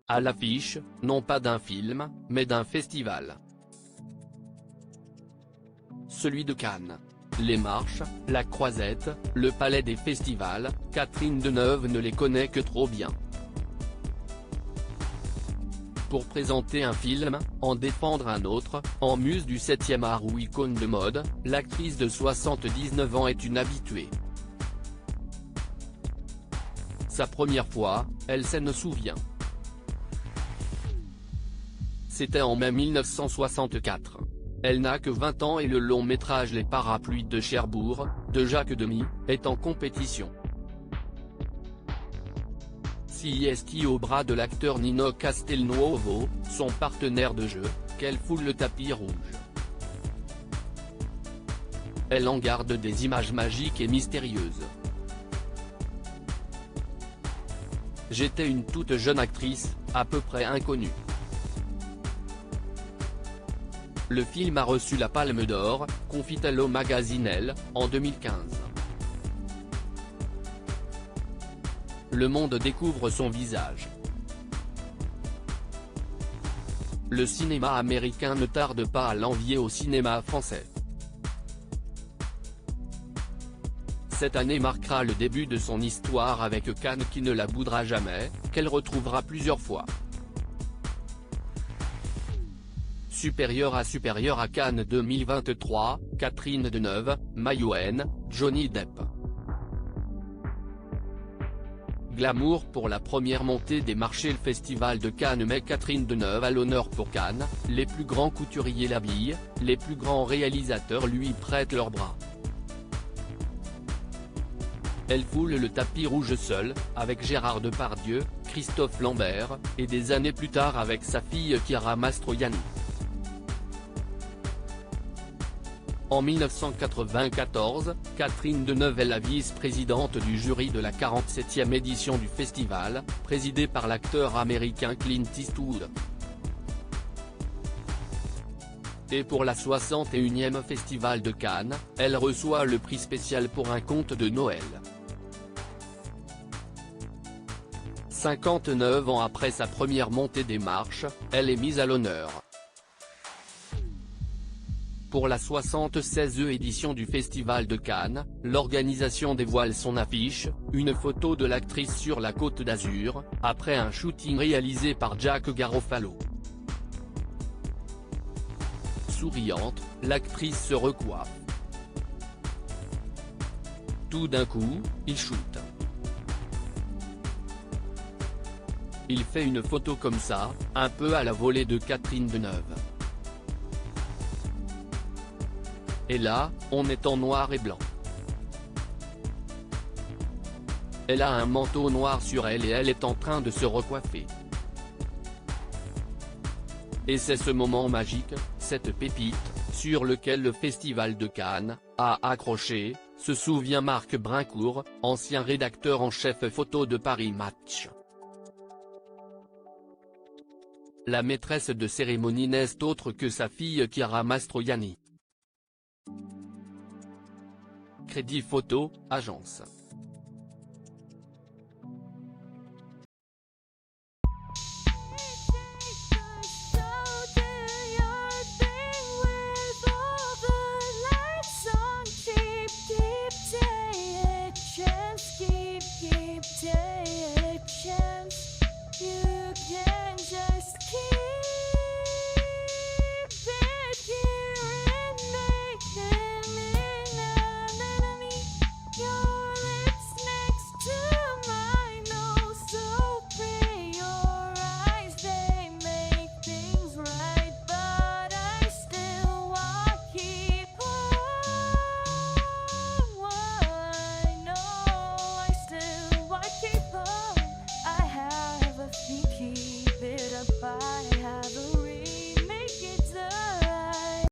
à l'affiche, non pas d'un film, mais d'un festival. Celui de Cannes. Les marches, la croisette, le palais des festivals, Catherine Deneuve ne les connaît que trop bien. Pour présenter un film, en défendre un autre, en muse du 7e art ou icône de mode, l'actrice de 79 ans est une habituée. Sa première fois, elle s'en souvient. C'était en mai 1964. Elle n'a que 20 ans et le long métrage Les Parapluies de Cherbourg, de Jacques Demy, est en compétition. CIST au bras de l'acteur Nino Castelnuovo, son partenaire de jeu, qu'elle foule le tapis rouge. Elle en garde des images magiques et mystérieuses. J'étais une toute jeune actrice, à peu près inconnue. Le film a reçu la Palme d'Or, confie-t-elle au magazine Elle, en 2015. Le monde découvre son visage. Le cinéma américain ne tarde pas à l'envier au cinéma français. Cette année marquera le début de son histoire avec Cannes qui ne la boudra jamais, qu'elle retrouvera plusieurs fois. Supérieur à Cannes 2023, Catherine Deneuve, Maïwenn, Johnny Depp. Glamour pour la première montée des marchés. Le festival de Cannes met Catherine Deneuve à l'honneur pour Cannes, les plus grands couturiers l'habillent, les plus grands réalisateurs lui prêtent leurs bras. Elle foule le tapis rouge seule, avec Gérard Depardieu, Christophe Lambert, et des années plus tard avec sa fille Chiara Mastroianni. En 1994, Catherine Deneuve est la vice-présidente du jury de la 47e édition du festival, présidée par l'acteur américain Clint Eastwood. Et pour la 61e Festival de Cannes, elle reçoit le prix spécial pour Un conte de Noël. 59 ans après sa première montée des marches, elle est mise à l'honneur. Pour la 76e édition du Festival de Cannes, l'organisation dévoile son affiche, une photo de l'actrice sur la Côte d'Azur, après un shooting réalisé par Jack Garofalo. Souriante, l'actrice se recoiffe. Tout d'un coup, il shoot. Il fait une photo comme ça, un peu à la volée de Catherine Deneuve. Et là, on est en noir et blanc. Elle a un manteau noir sur elle et elle est en train de se recoiffer. Et c'est ce moment magique, cette pépite, sur lequel le Festival de Cannes a accroché, se souvient Marc Brincourt, ancien rédacteur en chef photo de Paris Match. La maîtresse de cérémonie n'est autre que sa fille Chiara Mastroianni. Crédit Photo, agence.